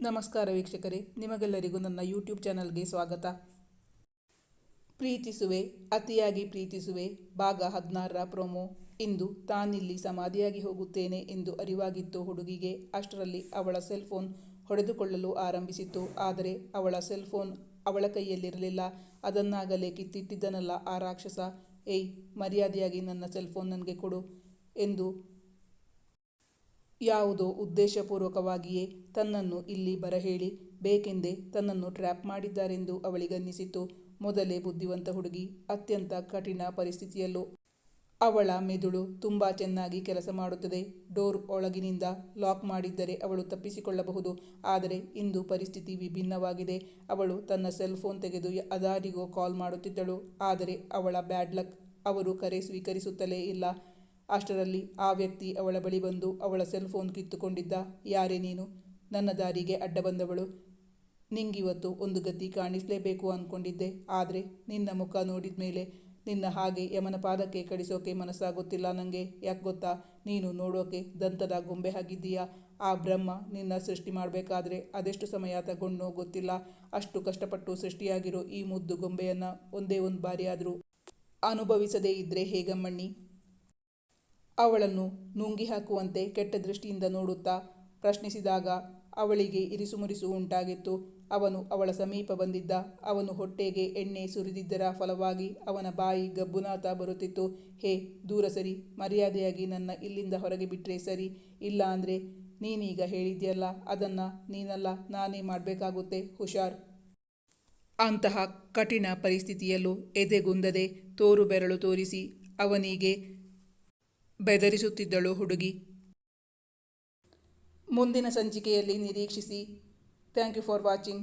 ನಮಸ್ಕಾರ ವೀಕ್ಷಕರೇ, ನಿಮಗೆಲ್ಲರಿಗೂ ನನ್ನ ಯೂಟ್ಯೂಬ್ ಚಾನಲ್ಗೆ ಸ್ವಾಗತ. ಪ್ರೀತಿಸುವೆ, ಅತಿಯಾಗಿ ಪ್ರೀತಿಸುವೆ ಭಾಗ 16ರ ಪ್ರೊಮೋ. ಇಂದು ತಾನಿಲ್ಲಿ ಸಮಾಧಿಯಾಗಿ ಹೋಗುತ್ತೇನೆ ಎಂದು ಅರಿವಾಗಿತ್ತು ಹುಡುಗಿಗೆ. ಅಷ್ಟರಲ್ಲಿ ಅವಳ ಸೆಲ್ ಫೋನ್ ಹೊಡೆದುಕೊಳ್ಳಲು ಆರಂಭಿಸಿತ್ತು. ಆದರೆ ಅವಳ ಸೆಲ್ ಫೋನ್ ಅವಳ ಕೈಯಲ್ಲಿರಲಿಲ್ಲ. ಅದನ್ನಾಗಲೇ ಕಿತ್ತಿಟ್ಟಿದ್ದನಲ್ಲ ಆ ರಾಕ್ಷಸ. ಏಯ್, ಮರ್ಯಾದೆಯಾಗಿ ನನ್ನ ಸೆಲ್ ಫೋನ್ ನನಗೆ ಕೊಡು ಎಂದು ಯಾವುದೋ ಉದ್ದೇಶಪೂರ್ವಕವಾಗಿಯೇ ತನ್ನನ್ನು ಇಲ್ಲಿ ಬರಹೇಳಿ ಬೇಕೆಂದೇ ತನ್ನನ್ನು ಟ್ರ್ಯಾಪ್ ಮಾಡಿದ್ದಾರೆಂದು ಅವಳಿಗನ್ನಿಸಿತು. ಮೊದಲೇ ಬುದ್ಧಿವಂತ ಹುಡುಗಿ, ಅತ್ಯಂತ ಕಠಿಣ ಪರಿಸ್ಥಿತಿಯಲ್ಲೂ ಅವಳ ಮೆದುಳು ತುಂಬ ಚೆನ್ನಾಗಿ ಕೆಲಸ ಮಾಡುತ್ತದೆ. ಡೋರ್ ಒಳಗಿನಿಂದ ಲಾಕ್ ಮಾಡಿದ್ದರೆ ಅವಳು ತಪ್ಪಿಸಿಕೊಳ್ಳಬಹುದು. ಆದರೆ ಇಂದು ಪರಿಸ್ಥಿತಿ ವಿಭಿನ್ನವಾಗಿದೆ. ಅವಳು ತನ್ನ ಸೆಲ್ ಫೋನ್ ತೆಗೆದು ಅದಾರಿಗೋ ಕಾಲ್ ಮಾಡುತ್ತಿದ್ದಳು. ಆದರೆ ಅವಳ ಬ್ಯಾಡ್ ಲಕ್, ಅವರು ಕರೆ ಸ್ವೀಕರಿಸುತ್ತಲೇ ಇಲ್ಲ. ಅಷ್ಟರಲ್ಲಿ ಆ ವ್ಯಕ್ತಿ ಅವಳ ಬಳಿ ಬಂದು ಅವಳ ಸೆಲ್ ಫೋನ್ ಕಿತ್ತುಕೊಂಡಿದ್ದ. ಯಾರೇ ನೀನು? ನನ್ನ ದಾರಿಗೆ ಅಡ್ಡ ಬಂದವಳು. ನಿಂಗಿವತ್ತು ಒಂದು ಗತಿ ಕಾಣಿಸಲೇಬೇಕು ಅಂದ್ಕೊಂಡಿದ್ದೆ. ಆದರೆ ನಿನ್ನ ಮುಖ ನೋಡಿದ ಮೇಲೆ ನಿನ್ನ ಹಾಗೆ ಯಮನ ಪಾದಕ್ಕೆ ಕಳಿಸೋಕೆ ಮನಸ್ಸಾಗುತ್ತಿಲ್ಲ ನನಗೆ. ಯಾಕೆ ಗೊತ್ತಾ? ನೀನು ನೋಡೋಕೆ ದಂತದ ಗೊಂಬೆ ಆಗಿದ್ದೀಯಾ. ಆ ಬ್ರಹ್ಮ ನಿನ್ನ ಸೃಷ್ಟಿ ಮಾಡಬೇಕಾದ್ರೆ ಅದೆಷ್ಟು ಸಮಯ ತಗೊಂಡೋ ಗೊತ್ತಿಲ್ಲ. ಅಷ್ಟು ಕಷ್ಟಪಟ್ಟು ಸೃಷ್ಟಿಯಾಗಿರೋ ಈ ಮುದ್ದು ಗೊಂಬೆಯನ್ನು ಒಂದೇ ಒಂದು ಬಾರಿ ಆದರೂ ಅನುಭವಿಸದೇ ಇದ್ದರೆ ಹೇಗಮ್ಮಣ್ಣಿ? ಅವಳನ್ನು ನುಂಗಿ ಹಾಕುವಂತೆ ಕೆಟ್ಟ ದೃಷ್ಟಿಯಿಂದ ನೋಡುತ್ತಾ ಪ್ರಶ್ನಿಸಿದಾಗ ಅವಳಿಗೆ ಇರಿಸುಮುರಿಸು ಉಂಟಾಗಿತ್ತು. ಅವನು ಅವಳ ಸಮೀಪ ಬಂದಿದ್ದ. ಅವನು ಹೊಟ್ಟೆಗೆ ಎಣ್ಣೆ ಸುರಿದಿದ್ದರ ಫಲವಾಗಿ ಅವನ ಬಾಯಿ ಗಬ್ಬುನಾತ ಬರುತ್ತಿತ್ತು. ಹೇ, ದೂರ ಸರಿ. ಮರ್ಯಾದೆಯಾಗಿ ನನ್ನ ಇಲ್ಲಿಂದ ಹೊರಗೆ ಬಿಟ್ಟರೆ ಸರಿ. ಇಲ್ಲ ಅಂದರೆ ನೀನೀಗ ಹೇಳಿದ್ಯಲ್ಲ, ಅದನ್ನು ನೀನಲ್ಲ ನಾನೇ ಮಾಡಬೇಕಾಗುತ್ತೆ. ಹುಷಾರ್. ಅಂತಹ ಕಠಿಣ ಪರಿಸ್ಥಿತಿಯಲ್ಲೂ ಎದೆಗುಂದದೆ ತೋರು ಬೆರಳು ತೋರಿಸಿ ಅವನಿಗೆ ಬೆದರಿಸುತ್ತಿದ್ದಳು ಹುಡುಗಿ. ಮುಂದಿನ ಸಂಚಿಕೆಯಲ್ಲಿ ನಿರೀಕ್ಷಿಸಿ. Thank you for watching.